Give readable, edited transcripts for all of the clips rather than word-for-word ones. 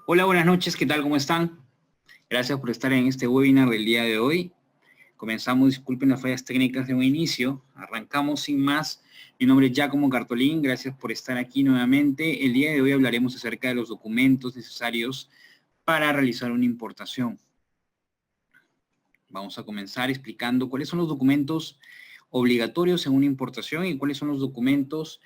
Hola, buenas noches, ¿qué tal? ¿Cómo están? Gracias por estar en este webinar del día de hoy. Comenzamos, disculpen las fallas técnicas de un inicio. Arrancamos sin más. Mi nombre es Giacomo Cartolín, gracias por estar aquí nuevamente. El día de hoy hablaremos acerca de los documentos necesarios para realizar una importación. Vamos a comenzar explicando cuáles son los documentos obligatorios en una importación y cuáles son los documentos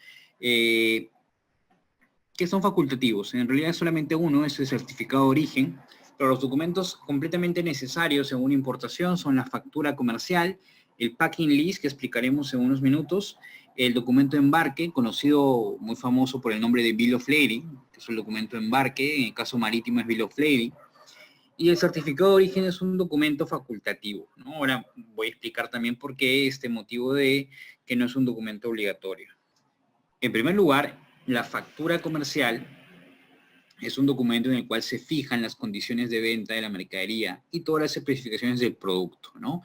que son facultativos. En realidad solamente uno es el certificado de origen, pero los documentos completamente necesarios en una importación son la factura comercial, el packing list, que explicaremos en unos minutos, el documento de embarque, conocido muy famoso por el nombre de Bill of Lading, que es el documento de embarque, en el caso marítimo es Bill of Lading, y el certificado de origen es un documento facultativo, ¿no? Ahora voy a explicar también por qué este motivo de que no es un documento obligatorio. En primer lugar, la factura comercial es un documento en el cual se fijan las condiciones de venta de la mercadería y todas las especificaciones del producto, ¿no?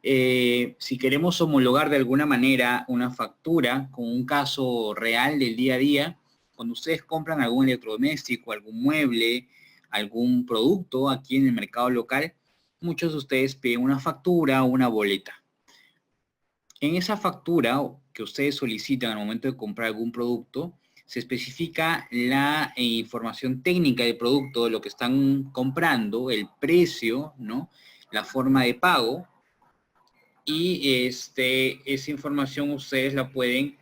Si queremos homologar de alguna manera una factura con un caso real del día a día, cuando ustedes compran algún electrodoméstico, algún mueble, algún producto aquí en el mercado local, muchos de ustedes piden una factura o una boleta. En esa factura que ustedes solicitan al momento de comprar algún producto, se especifica la información técnica del producto, de lo que están comprando, el precio, ¿no? La forma de pago, y esa información ustedes la pueden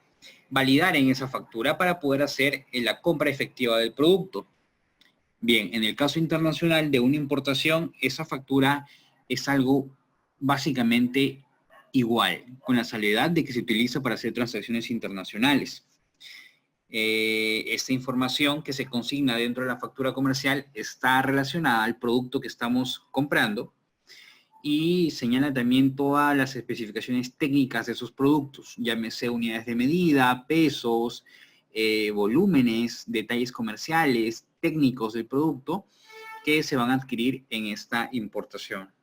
validar en esa factura para poder hacer la compra efectiva del producto. Bien, en el caso internacional de una importación, esa factura es algo básicamente igual, con la salvedad de que se utiliza para hacer transacciones internacionales. Esta información que se consigna dentro de la factura comercial está relacionada al producto que estamos comprando y señala también todas las especificaciones técnicas de esos productos, llámese unidades de medida, pesos, volúmenes, detalles comerciales, técnicos del producto que se van a adquirir en esta importación.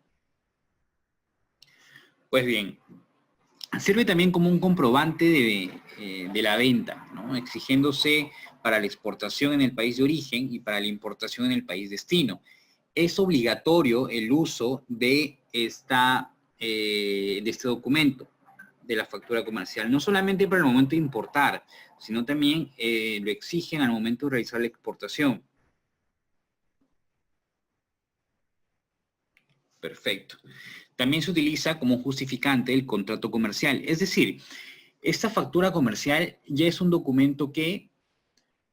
Pues bien, sirve también como un comprobante de la venta, ¿no? Exigiéndose para la exportación en el país de origen y para la importación en el país destino. Es obligatorio el uso de este documento, de la factura comercial, no solamente para el momento de importar, sino también lo exigen al momento de realizar la exportación. Perfecto. También se utiliza como justificante el contrato comercial. Es decir, esta factura comercial ya es un documento que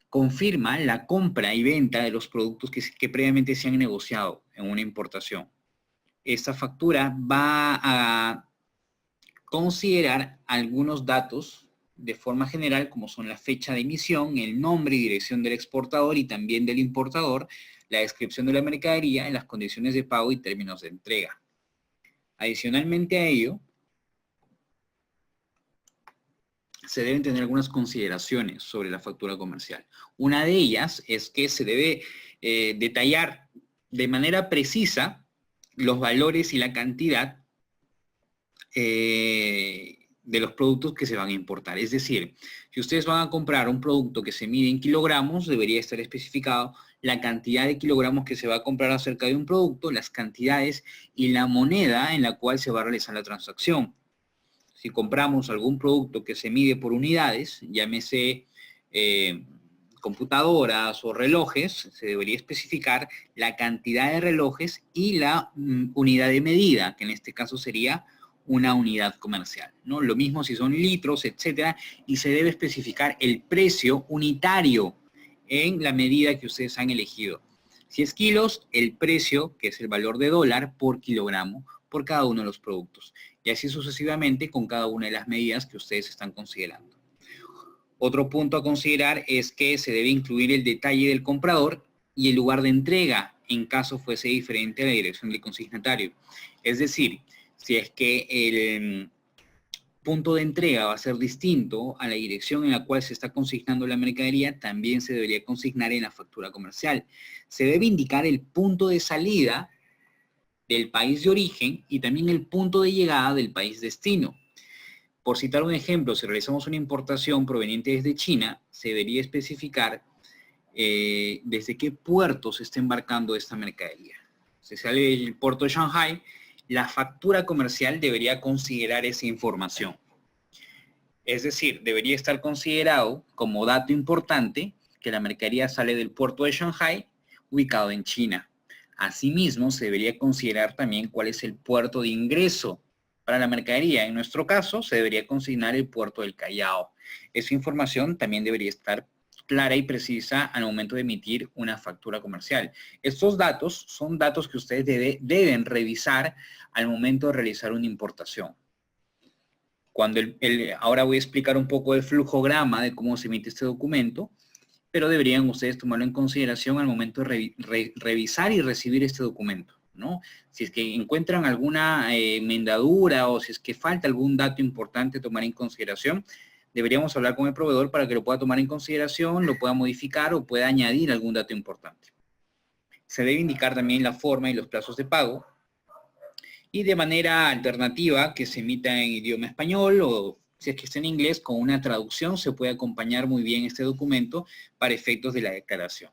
confirma la compra y venta de los productos que previamente se han negociado en una importación. Esta factura va a considerar algunos datos de forma general, como son la fecha de emisión, el nombre y dirección del exportador y también del importador, la descripción de la mercadería, las condiciones de pago y términos de entrega. Adicionalmente a ello, se deben tener algunas consideraciones sobre la factura comercial. Una de ellas es que se debe detallar de manera precisa los valores y la cantidad de los productos que se van a importar. Es decir, si ustedes van a comprar un producto que se mide en kilogramos, debería estar especificado la cantidad de kilogramos que se va a comprar acerca de un producto, las cantidades y la moneda en la cual se va a realizar la transacción. Si compramos algún producto que se mide por unidades, llámese computadoras o relojes, se debería especificar la cantidad de relojes y la unidad de medida, que en este caso sería una unidad comercial, ¿no? Lo mismo si son litros, etcétera, y se debe especificar el precio unitario en la medida que ustedes han elegido. Si es kilos, el precio, que es el valor de dólar por kilogramo, por cada uno de los productos. Y así sucesivamente con cada una de las medidas que ustedes están considerando. Otro punto a considerar es que se debe incluir el detalle del comprador y el lugar de entrega en caso fuese diferente a la dirección del consignatario. Es decir, si es que el punto de entrega va a ser distinto a la dirección en la cual se está consignando la mercadería, también se debería consignar en la factura comercial. Se debe indicar el punto de salida del país de origen y también el punto de llegada del país destino. Por citar un ejemplo, si realizamos una importación proveniente desde China, se debería especificar desde qué puerto se está embarcando esta mercadería. Si sale del puerto de Shanghai, la factura comercial debería considerar esa información. Es decir, debería estar considerado como dato importante que la mercadería sale del puerto de Shanghai, ubicado en China. Asimismo, se debería considerar también cuál es el puerto de ingreso para la mercadería. En nuestro caso, se debería consignar el puerto del Callao. Esa información también debería estar clara y precisa al momento de emitir una factura comercial. Estos datos son datos que ustedes deben revisar al momento de realizar una importación. Ahora voy a explicar un poco el flujograma de cómo se emite este documento, pero deberían ustedes tomarlo en consideración al momento de revisar y recibir este documento, ¿no? Si es que encuentran alguna enmendadura o si es que falta algún dato importante tomar en consideración, deberíamos hablar con el proveedor para que lo pueda tomar en consideración, lo pueda modificar o pueda añadir algún dato importante. Se debe indicar también la forma y los plazos de pago y de manera alternativa que se emita en idioma español o si es que está en inglés, con una traducción se puede acompañar muy bien este documento para efectos de la declaración.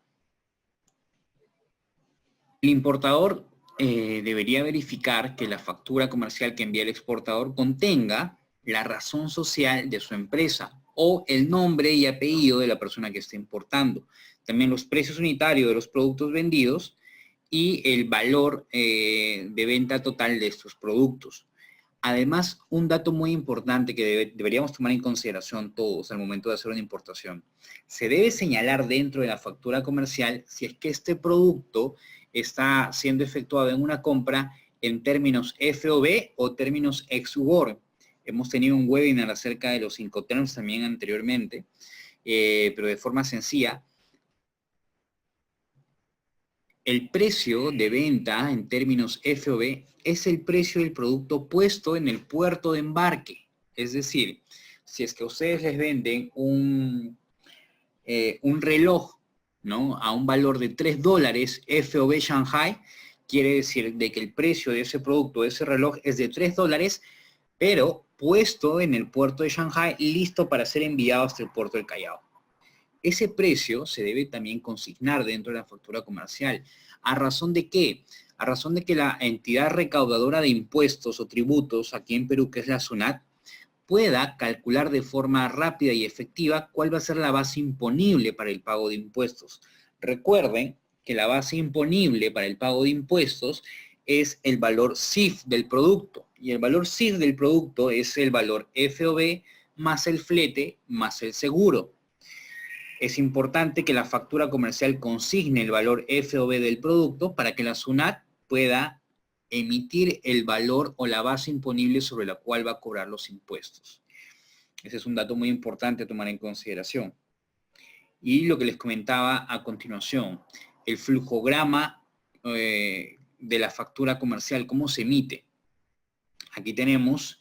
El importador debería verificar que la factura comercial que envía el exportador contenga la razón social de su empresa o el nombre y apellido de la persona que está importando. También los precios unitarios de los productos vendidos y el valor de venta total de estos productos. Además, un dato muy importante que deberíamos tomar en consideración todos al momento de hacer una importación. Se debe señalar dentro de la factura comercial si es que este producto está siendo efectuado en una compra en términos FOB o términos ex-UBOR. Hemos tenido un webinar acerca de los Incoterms también anteriormente, pero de forma sencilla. El precio de venta en términos FOB es el precio del producto puesto en el puerto de embarque. Es decir, si es que ustedes les venden un reloj, ¿no?, a un valor de $3 FOB Shanghai, quiere decir de que el precio de ese producto, de ese reloj, es de $3, pero puesto en el puerto de Shanghai, listo para ser enviado hasta el puerto del Callao. Ese precio se debe también consignar dentro de la factura comercial. ¿A razón de qué? A razón de que la entidad recaudadora de impuestos o tributos aquí en Perú, que es la SUNAT, pueda calcular de forma rápida y efectiva cuál va a ser la base imponible para el pago de impuestos. Recuerden que la base imponible para el pago de impuestos es el valor CIF del producto. Y el valor CIF del producto es el valor FOB más el flete más el seguro. Es importante que la factura comercial consigne el valor FOB del producto para que la SUNAT pueda emitir el valor o la base imponible sobre la cual va a cobrar los impuestos. Ese es un dato muy importante a tomar en consideración. Y lo que les comentaba a continuación, el flujograma de la factura comercial, ¿cómo se emite? Aquí tenemos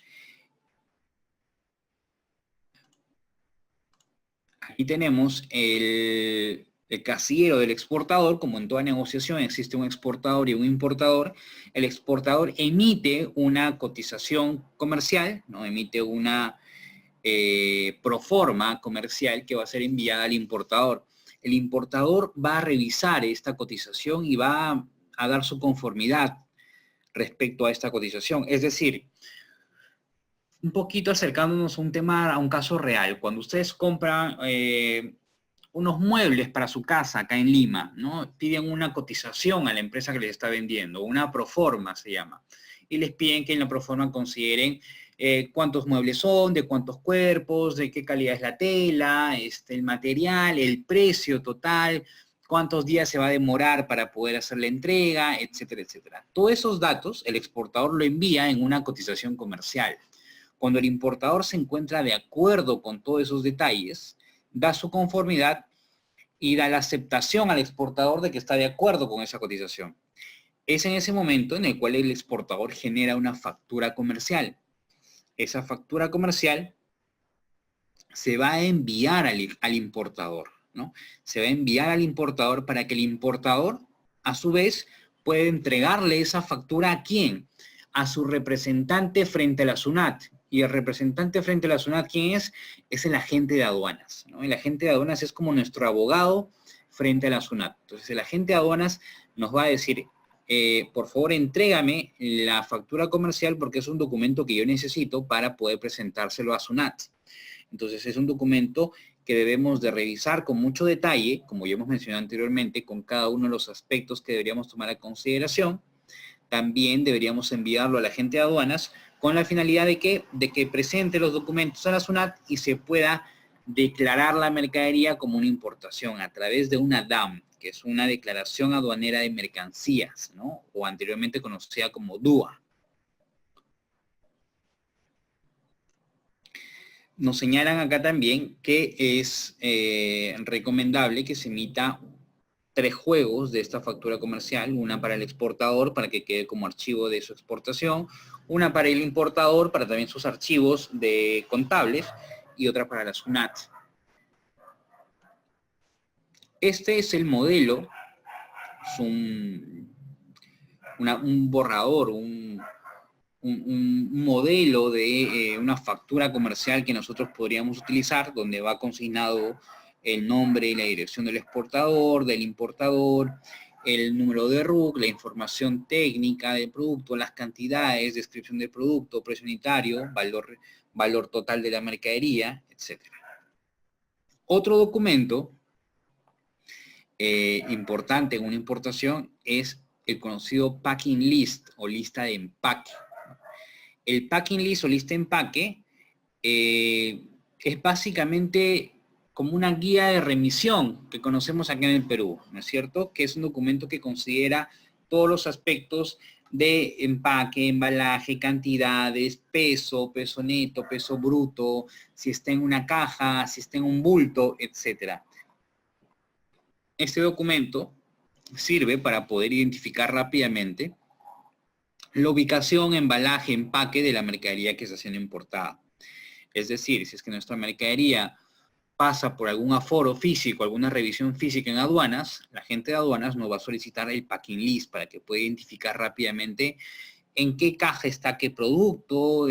el casillero del exportador. Como en toda negociación existe un exportador y un importador. El exportador emite una cotización comercial, ¿no? Emite una proforma comercial que va a ser enviada al importador. El importador va a revisar esta cotización y va a dar su conformidad respecto a esta cotización. Es decir, un poquito acercándonos a un tema, a un caso real. Cuando ustedes compran unos muebles para su casa acá en Lima, ¿no?, piden una cotización a la empresa que les está vendiendo, una proforma se llama, y les piden que en la proforma consideren cuántos muebles son, de cuántos cuerpos, de qué calidad es la tela, el material, el precio total, cuántos días se va a demorar para poder hacer la entrega, etcétera, etcétera. Todos esos datos el exportador lo envía en una cotización comercial. Cuando el importador se encuentra de acuerdo con todos esos detalles, da su conformidad y da la aceptación al exportador de que está de acuerdo con esa cotización. Es en ese momento en el cual el exportador genera una factura comercial. Esa factura comercial se va a enviar al importador, ¿no? Se va a enviar al importador para que el importador, a su vez, pueda entregarle esa factura ¿a quién? A su representante frente a la SUNAT. Y el representante frente a la SUNAT, ¿quién es? Es el agente de aduanas, ¿no? El agente de aduanas es como nuestro abogado frente a la SUNAT. Entonces el agente de aduanas nos va a decir, por favor entrégame la factura comercial porque es un documento que yo necesito para poder presentárselo a SUNAT. Entonces es un documento que debemos de revisar con mucho detalle, como ya hemos mencionado anteriormente, con cada uno de los aspectos que deberíamos tomar a consideración. También deberíamos enviarlo al agente de aduanas con la finalidad de que presente los documentos a la SUNAT y se pueda declarar la mercadería como una importación a través de una DAM, que es una declaración aduanera de mercancías, ¿no? O anteriormente conocida como DUA. Nos señalan acá también que es recomendable que se emita 3 juegos de esta factura comercial, una para el exportador para que quede como archivo de su exportación, una para el importador para también sus archivos de contables y otra para la SUNAT. Este es el modelo, es un borrador, un modelo de una factura comercial que nosotros podríamos utilizar, donde va consignado el nombre y la dirección del exportador, del importador, el número de RUC, la información técnica del producto, las cantidades, descripción del producto, precio unitario, valor total de la mercadería, etc. Otro documento importante en una importación es el conocido packing list o lista de empaque. El packing list o lista de empaque es básicamente como una guía de remisión que conocemos acá en el Perú, ¿no es cierto? Que es un documento que considera todos los aspectos de empaque, embalaje, cantidades, peso, peso neto, peso bruto, si está en una caja, si está en un bulto, etc. Este documento sirve para poder identificar rápidamente la ubicación, embalaje, empaque de la mercadería que está siendo importada. Es decir, si es que nuestra mercadería pasa por algún aforo físico, alguna revisión física en aduanas, la gente de aduanas nos va a solicitar el packing list para que pueda identificar rápidamente en qué caja está qué producto,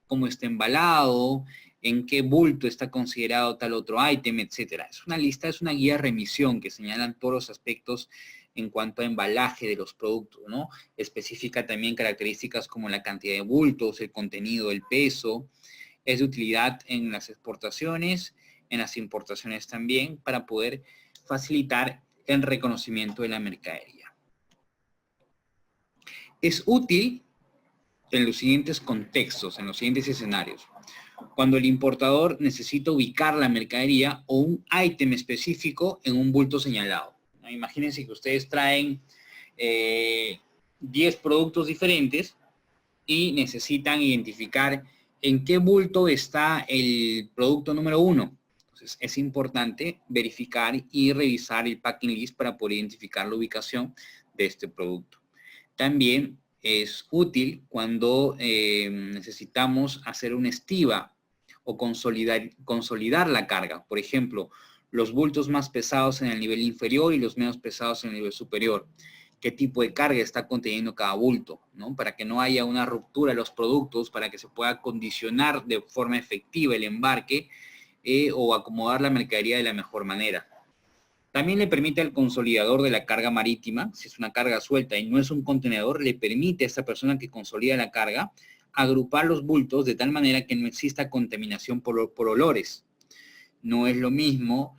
cómo está embalado, en qué bulto está considerado tal otro ítem, etc. Es una lista, es una guía de remisión que señalan todos los aspectos en cuanto a embalaje de los productos, ¿no? Especifica también características como la cantidad de bultos, el contenido, el peso. Es de utilidad en las exportaciones, en las importaciones también, para poder facilitar el reconocimiento de la mercadería. Es útil en los siguientes contextos, en los siguientes escenarios. Cuando el importador necesita ubicar la mercadería o un ítem específico en un bulto señalado. Imagínense que ustedes traen 10 productos diferentes y necesitan identificar en qué bulto está el producto número 1. Entonces, es importante verificar y revisar el packing list para poder identificar la ubicación de este producto. También es útil cuando necesitamos hacer una estiva o consolidar la carga. Por ejemplo, los bultos más pesados en el nivel inferior y los menos pesados en el nivel superior. Qué tipo de carga está conteniendo cada bulto, ¿no? Para que no haya una ruptura de los productos, para que se pueda condicionar de forma efectiva el embarque o acomodar la mercadería de la mejor manera. También le permite al consolidador de la carga marítima, si es una carga suelta y no es un contenedor, le permite a esta persona que consolida la carga agrupar los bultos de tal manera que no exista contaminación por olores. No es lo mismo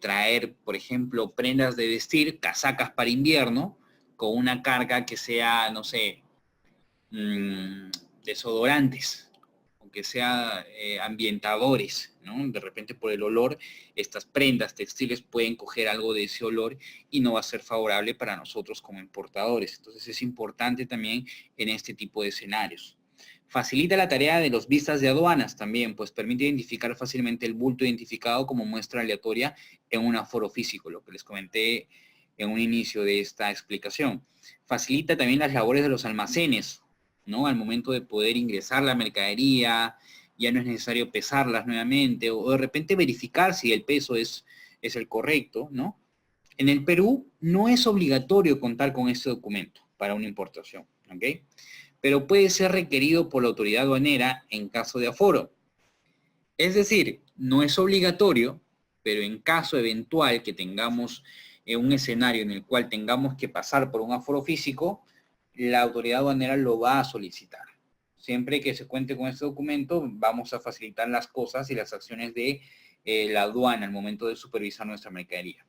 traer, por ejemplo, prendas de vestir, casacas para invierno, con una carga que sea, no sé, desodorantes, o que sea ambientadores, ¿no? De repente por el olor, estas prendas textiles pueden coger algo de ese olor y no va a ser favorable para nosotros como importadores. Entonces es importante también en este tipo de escenarios. Facilita la tarea de los vistas de aduanas también, pues permite identificar fácilmente el bulto identificado como muestra aleatoria en un aforo físico, lo que les comenté en un inicio de esta explicación. Facilita también las labores de los almacenes, ¿no? Al momento de poder ingresar la mercadería, ya no es necesario pesarlas nuevamente, o de repente verificar si el peso es el correcto, ¿no? En el Perú no es obligatorio contar con este documento para una importación, ¿ok? Pero puede ser requerido por la autoridad aduanera en caso de aforo. Es decir, no es obligatorio, pero en caso eventual que tengamos un escenario en el cual tengamos que pasar por un aforo físico, la autoridad aduanera lo va a solicitar. Siempre que se cuente con este documento, vamos a facilitar las cosas y las acciones de la aduana al momento de supervisar nuestra mercadería.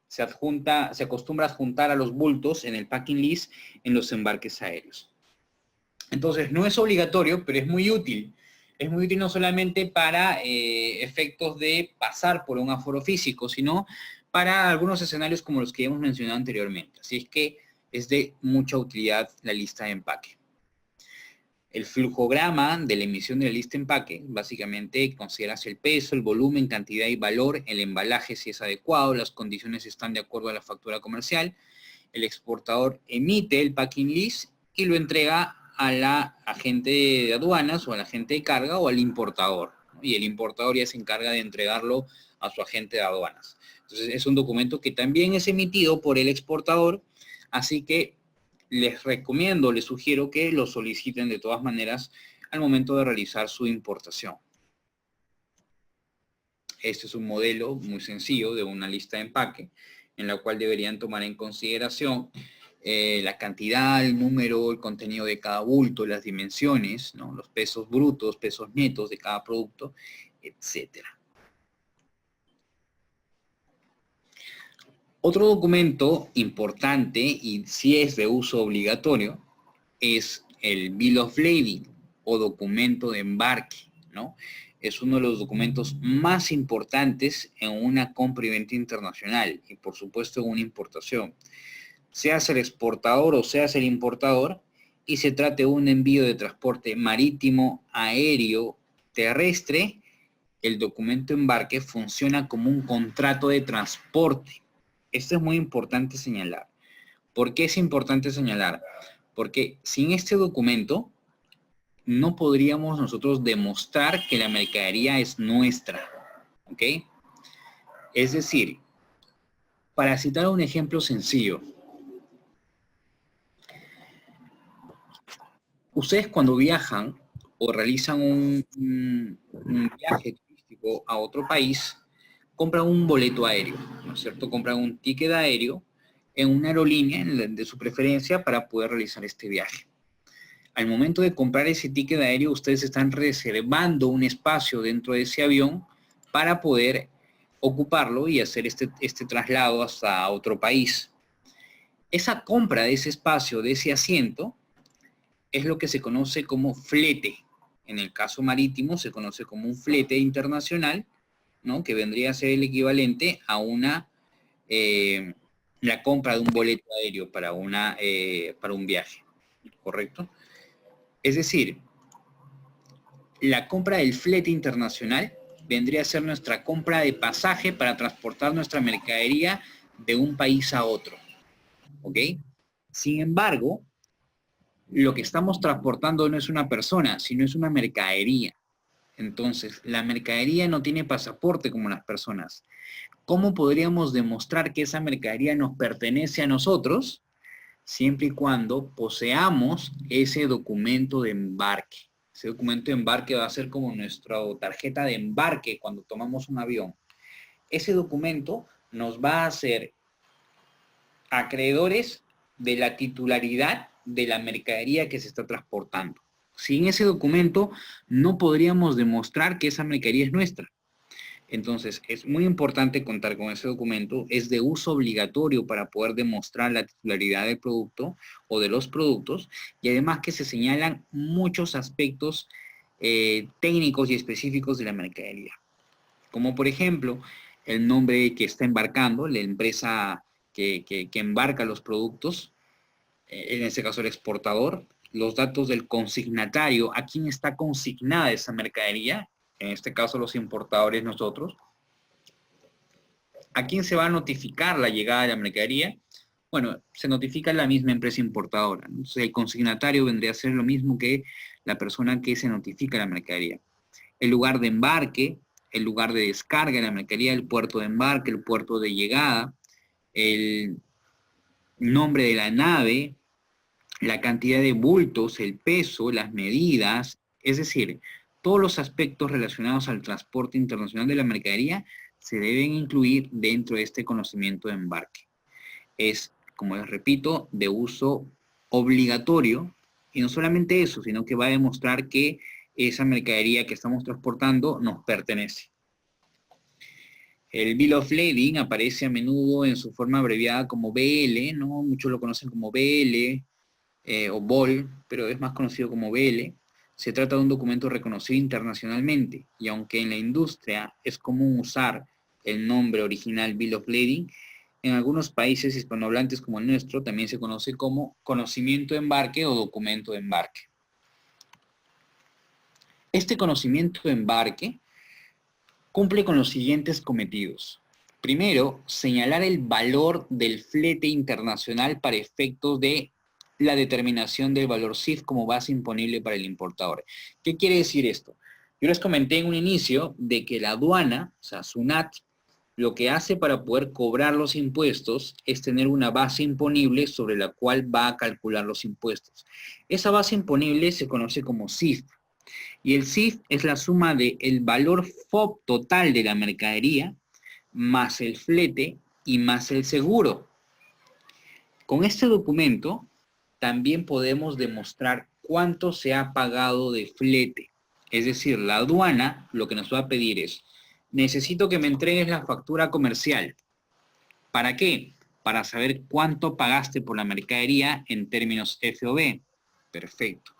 Se acostumbra a adjuntar a los bultos en el packing list en los embarques aéreos. Entonces, no es obligatorio, pero es muy útil. Es muy útil no solamente para efectos de pasar por un aforo físico, sino para algunos escenarios como los que hemos mencionado anteriormente. Así es que es de mucha utilidad la lista de empaque. El flujograma de la emisión de la lista de empaque, básicamente consideras el peso, el volumen, cantidad y valor, el embalaje si es adecuado, las condiciones están de acuerdo a la factura comercial, el exportador emite el packing list y lo entrega a la agente de aduanas o al agente de carga o al importador, ¿no? Y el importador ya se encarga de entregarlo a su agente de aduanas. Entonces es un documento que también es emitido por el exportador, así que les recomiendo, les sugiero que lo soliciten de todas maneras al momento de realizar su importación. Este es un modelo muy sencillo de una lista de empaque en la cual deberían tomar en consideración la cantidad, el número, el contenido de cada bulto, las dimensiones, ¿no? Los pesos brutos, pesos netos de cada producto, etcétera. Otro documento importante, y si es de uso obligatorio, es el Bill of Lading o documento de embarque, ¿no? Es uno de los documentos más importantes en una compra y venta internacional y por supuesto en una importación. Seas el exportador o seas el importador y se trate de un envío de transporte marítimo, aéreo, terrestre, el documento de embarque funciona como un contrato de transporte. Esto es muy importante señalar. ¿Por qué es importante señalar? Porque sin este documento no podríamos nosotros demostrar que la mercadería es nuestra, ¿ok? Es decir, para citar un ejemplo sencillo, ustedes cuando viajan o realizan un viaje turístico a otro país, compran un boleto aéreo, ¿no es cierto? Compran un ticket aéreo en una aerolínea de su preferencia para poder realizar este viaje. Al momento de comprar ese ticket aéreo, ustedes están reservando un espacio dentro de ese avión para poder ocuparlo y hacer este traslado hasta otro país. Esa compra de ese espacio, de ese asiento, es lo que se conoce como flete. En el caso marítimo se conoce como un flete internacional, ¿no? Que vendría a ser el equivalente a la compra de un boleto aéreo para un viaje, ¿correcto? Es decir, la compra del flete internacional vendría a ser nuestra compra de pasaje para transportar nuestra mercadería de un país a otro, ¿ok? Sin embargo, lo que estamos transportando no es una persona, sino es una mercadería. Entonces, la mercadería no tiene pasaporte como las personas. ¿Cómo podríamos demostrar que esa mercadería nos pertenece a nosotros? Siempre y cuando poseamos ese documento de embarque. Ese documento de embarque va a ser como nuestra tarjeta de embarque cuando tomamos un avión. Ese documento nos va a hacer acreedores de la titularidad de la mercadería que se está transportando. Sin ese documento no podríamos demostrar que esa mercadería es nuestra. Entonces, es muy importante contar con ese documento, es de uso obligatorio para poder demostrar la titularidad del producto o de los productos, y además que se señalan muchos aspectos técnicos y específicos de la mercadería. Como por ejemplo, el nombre que está embarcando, la empresa que embarca los productos, en este caso el exportador, los datos del consignatario, a quién está consignada esa mercadería, en este caso los importadores nosotros, ¿a quién se va a notificar la llegada de la mercadería? Bueno, se notifica la misma empresa importadora. Entonces el consignatario vendría a ser lo mismo que la persona que se notifica la mercadería. El lugar de embarque, el lugar de descarga de la mercadería, el puerto de embarque, el puerto de llegada, el nombre de la nave, la cantidad de bultos, el peso, las medidas, es decir, todos los aspectos relacionados al transporte internacional de la mercadería se deben incluir dentro de este conocimiento de embarque. Es, como les repito, de uso obligatorio, y no solamente eso, sino que va a demostrar que esa mercadería que estamos transportando nos pertenece. El Bill of Lading aparece a menudo en su forma abreviada como BL, ¿no? Muchos lo conocen como BL o BOL, pero es más conocido como BL. Se trata de un documento reconocido internacionalmente, y aunque en la industria es común usar el nombre original Bill of Lading, en algunos países hispanohablantes como el nuestro también se conoce como conocimiento de embarque o documento de embarque. Este conocimiento de embarque cumple con los siguientes cometidos. Primero, señalar el valor del flete internacional para efectos de la determinación del valor CIF como base imponible para el importador. ¿Qué quiere decir esto? Yo les comenté en un inicio de que la aduana, o sea, SUNAT, lo que hace para poder cobrar los impuestos es tener una base imponible sobre la cual va a calcular los impuestos. Esa base imponible se conoce como CIF. Y el CIF es la suma del valor FOB total de la mercadería, más el flete y más el seguro. Con este documento también podemos demostrar cuánto se ha pagado de flete. Es decir, la aduana lo que nos va a pedir es, necesito que me entregues la factura comercial. ¿Para qué? Para saber cuánto pagaste por la mercadería en términos FOB. Perfecto.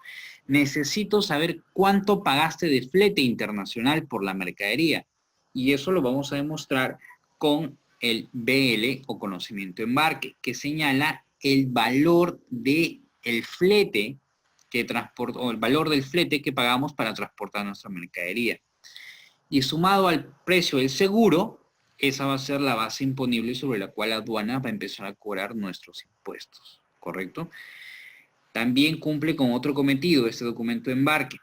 Necesito saber cuánto pagaste de flete internacional por la mercadería. Y eso lo vamos a demostrar con el BL o conocimiento de embarque, que señala el valor del flete que transportó, o el valor del flete que pagamos para transportar nuestra mercadería. Y sumado al precio del seguro, esa va a ser la base imponible sobre la cual la aduana va a empezar a cobrar nuestros impuestos, ¿correcto? También cumple con otro cometido este documento de embarque,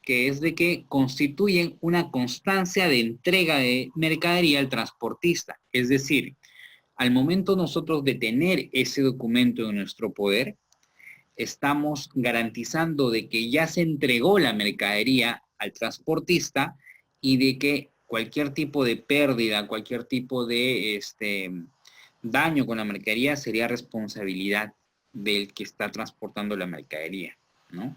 que es de que constituyen una constancia de entrega de mercadería al transportista. Es decir, al momento nosotros de tener ese documento en nuestro poder, estamos garantizando de que ya se entregó la mercadería al transportista y de que cualquier tipo de pérdida, cualquier tipo de daño con la mercadería sería responsabilidad del que está transportando la mercadería, ¿no?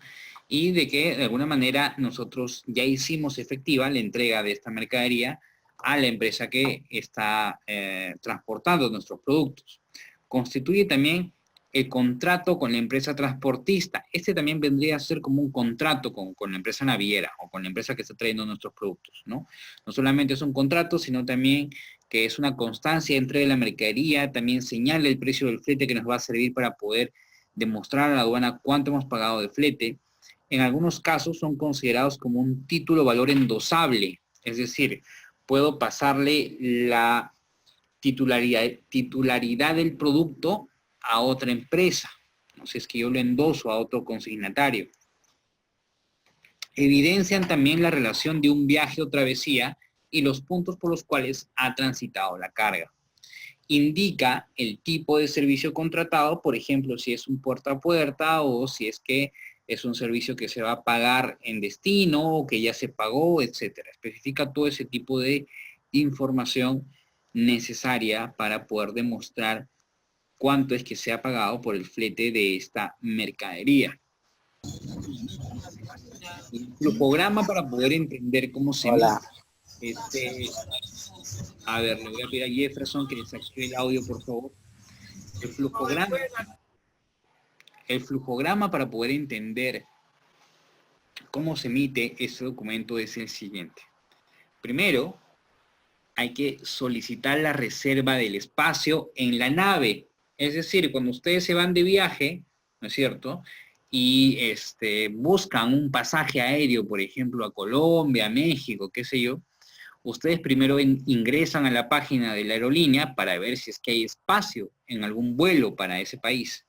Y de que de alguna manera nosotros ya hicimos efectiva la entrega de esta mercadería a la empresa que está transportando nuestros productos. Constituye también el contrato con la empresa transportista. Este también vendría a ser como un contrato con la empresa naviera o con la empresa que está trayendo nuestros productos, ¿no? No solamente es un contrato, sino también que es una constancia entre la mercadería, también señala el precio del flete que nos va a servir para poder demostrar a la aduana cuánto hemos pagado de flete. En algunos casos son considerados como un título valor endosable, es decir, puedo pasarle la titularidad del producto a otra empresa, no sé, es que yo lo endoso a otro consignatario. Evidencian también la relación de un viaje o travesía y los puntos por los cuales ha transitado la carga. Indica el tipo de servicio contratado, por ejemplo, si es un puerta a puerta o si es que es un servicio que se va a pagar en destino o que ya se pagó, etcétera. Especifica todo ese tipo de información necesaria para poder demostrar cuánto es que se ha pagado por el flete de esta mercadería. El flujograma para poder entender cómo se mide. A ver, le voy a pedir a Jefferson que desactive el audio, por favor. El flujograma para poder entender cómo se emite este documento es el siguiente. Primero, hay que solicitar la reserva del espacio en la nave. Es decir, cuando ustedes se van de viaje, ¿no es cierto?, y buscan un pasaje aéreo, por ejemplo, a Colombia, a México, qué sé yo, ustedes primero ingresan a la página de la aerolínea para ver si es que hay espacio en algún vuelo para ese país.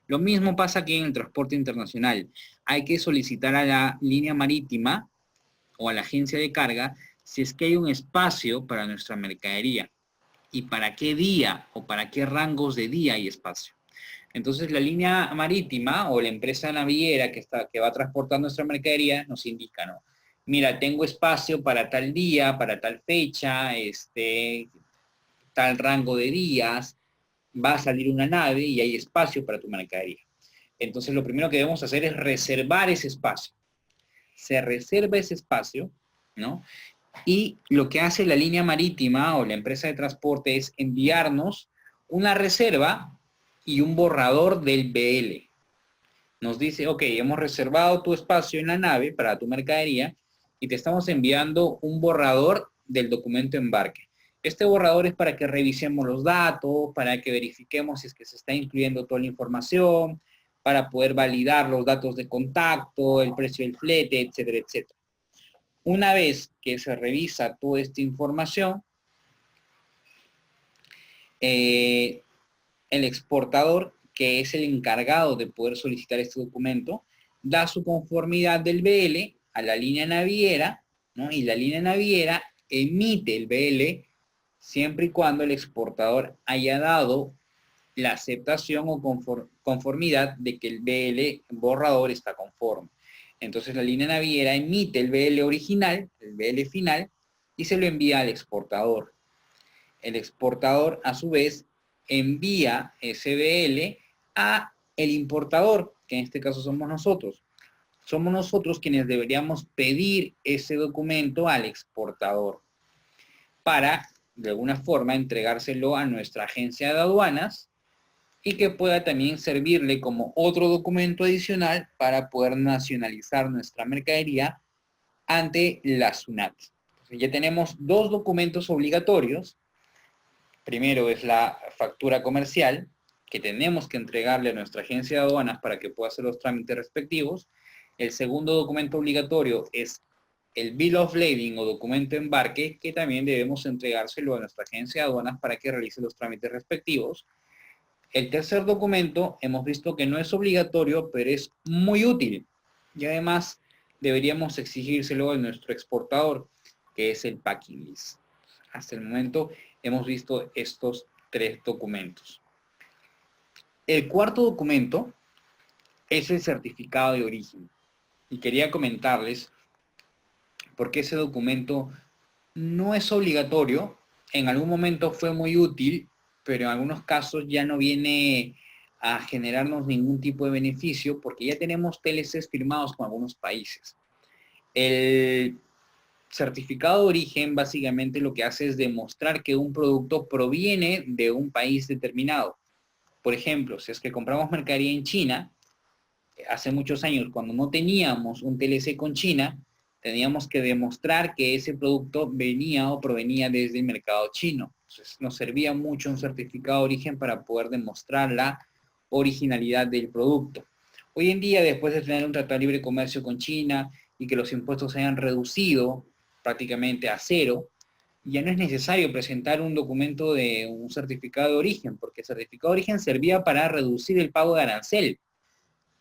Lo mismo pasa aquí en el transporte internacional. Hay que solicitar a la línea marítima o a la agencia de carga si es que hay un espacio para nuestra mercadería y para qué día o para qué rangos de día hay espacio. Entonces la línea marítima o la empresa naviera que va a transportar nuestra mercadería nos indica, ¿no? mira, tengo espacio para tal día, para tal fecha, tal rango de días, va a salir una nave y hay espacio para tu mercadería. Entonces, lo primero que debemos hacer es reservar ese espacio. Se reserva ese espacio, ¿no? Y lo que hace la línea marítima o la empresa de transporte es enviarnos una reserva y un borrador del BL. Nos dice, ok, hemos reservado tu espacio en la nave para tu mercadería y te estamos enviando un borrador del documento embarque. Este borrador es para que revisemos los datos, para que verifiquemos si es que se está incluyendo toda la información, para poder validar los datos de contacto, el precio del flete, etcétera, etcétera. Una vez que se revisa toda esta información, el exportador, que es el encargado de poder solicitar este documento, da su conformidad del BL a la línea naviera, ¿no? Y la línea naviera emite el BL siempre y cuando el exportador haya dado la aceptación o conformidad de que el BL borrador está conforme. Entonces la línea naviera emite el BL original, el BL final, y se lo envía al exportador. El exportador, a su vez, envía ese BL a el importador, que en este caso somos nosotros. Somos nosotros quienes deberíamos pedir ese documento al exportador para, de alguna forma, entregárselo a nuestra agencia de aduanas y que pueda también servirle como otro documento adicional para poder nacionalizar nuestra mercadería ante la SUNAT. Entonces, ya tenemos dos documentos obligatorios. Primero es la factura comercial, que tenemos que entregarle a nuestra agencia de aduanas para que pueda hacer los trámites respectivos. El segundo documento obligatorio es el Bill of Lading o documento de embarque, que también debemos entregárselo a nuestra agencia de aduanas para que realice los trámites respectivos. El tercer documento hemos visto que no es obligatorio, pero es muy útil. Y además deberíamos exigírselo a nuestro exportador, que es el Packing List. Hasta el momento hemos visto estos tres documentos. El cuarto documento es el certificado de origen. Y quería comentarles por qué ese documento no es obligatorio. En algún momento fue muy útil, pero en algunos casos ya no viene a generarnos ningún tipo de beneficio porque ya tenemos TLCs firmados con algunos países. El certificado de origen básicamente lo que hace es demostrar que un producto proviene de un país determinado. Por ejemplo, si es que compramos mercadería en China, hace muchos años cuando no teníamos un TLC con China, teníamos que demostrar que ese producto venía o provenía desde el mercado chino. Entonces, nos servía mucho un certificado de origen para poder demostrar la originalidad del producto. Hoy en día, después de tener un tratado de libre comercio con China y que los impuestos se hayan reducido prácticamente a cero, ya no es necesario presentar un documento de un certificado de origen, porque el certificado de origen servía para reducir el pago de arancel.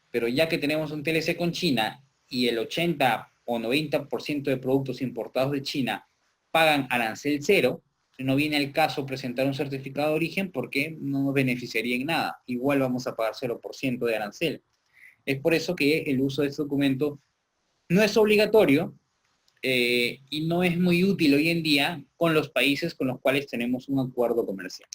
Pero ya que tenemos un TLC con China y el 80 o 90% de productos importados de China pagan arancel cero, no viene al caso presentar un certificado de origen porque no nos beneficiaría en nada. Igual vamos a pagar 0% de arancel. Es por eso que el uso de este documento no es obligatorio y no es muy útil hoy en día con los países con los cuales tenemos un acuerdo comercial.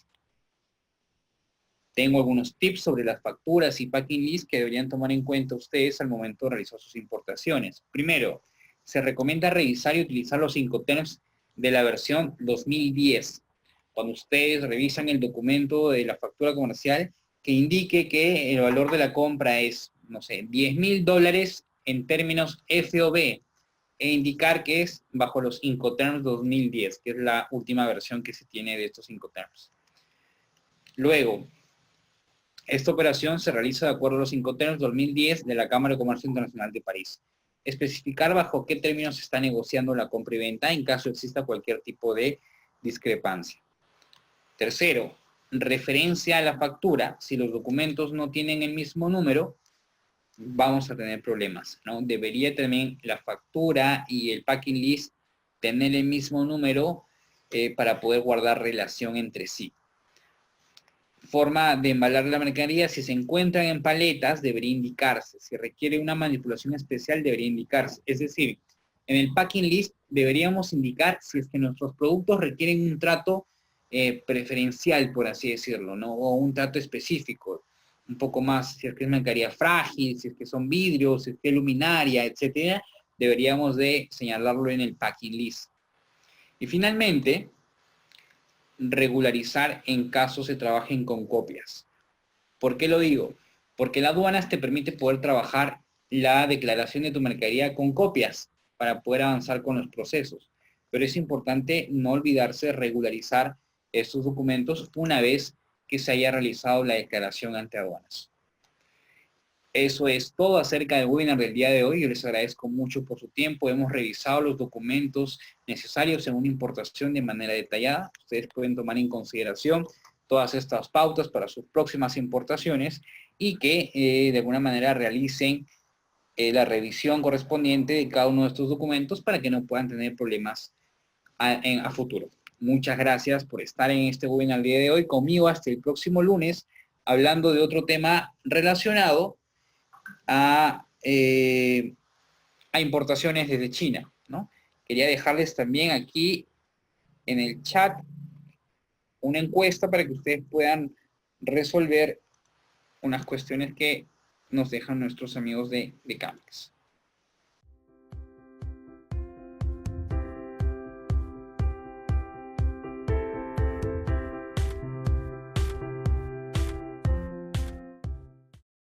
Tengo algunos tips sobre las facturas y packing list que deberían tomar en cuenta ustedes al momento de realizar sus importaciones. Primero, se recomienda revisar y utilizar los Incoterms de la versión 2010. Cuando ustedes revisan el documento de la factura comercial, que indique que el valor de la compra es, no sé, $10,000 en términos FOB, e indicar que es bajo los Incoterms 2010, que es la última versión que se tiene de estos Incoterms. Luego, esta operación se realiza de acuerdo a los Incoterms 2010 de la Cámara de Comercio Internacional de París. Especificar bajo qué términos se está negociando la compra y venta en caso exista cualquier tipo de discrepancia. Tercero, referencia a la factura. Si los documentos no tienen el mismo número, vamos a tener problemas, ¿no? Debería también la factura y el packing list tener el mismo número para poder guardar relación entre sí. Forma de embalar la mercadería, si se encuentran en paletas, debería indicarse. Si requiere una manipulación especial, debería indicarse. Es decir, En el packing list deberíamos indicar si es que nuestros productos requieren un trato preferencial, por así decirlo, ¿no? O un trato específico, un poco más, si es que es mercadería frágil, si es que son vidrios, si es que es luminaria, etcétera, deberíamos de señalarlo en el packing list. Y finalmente, regularizar en caso se trabajen con copias. ¿Por qué lo digo? Porque la aduanas te permite poder trabajar la declaración de tu mercadería con copias para poder avanzar con los procesos. Pero es importante no olvidarse de regularizar estos documentos una vez que se haya realizado la declaración ante aduanas. Eso es todo acerca del webinar del día de hoy. Yo les agradezco mucho por su tiempo. Hemos revisado los documentos necesarios en una importación de manera detallada. Ustedes pueden tomar en consideración todas estas pautas para sus próximas importaciones y que de alguna manera realicen la revisión correspondiente de cada uno de estos documentos para que no puedan tener problemas a futuro. Muchas gracias por estar en este webinar el día de hoy conmigo hasta el próximo lunes, hablando de otro tema relacionado a importaciones desde China, ¿no? Quería dejarles también aquí en el chat una encuesta para que ustedes puedan resolver unas cuestiones que nos dejan nuestros amigos de Camex.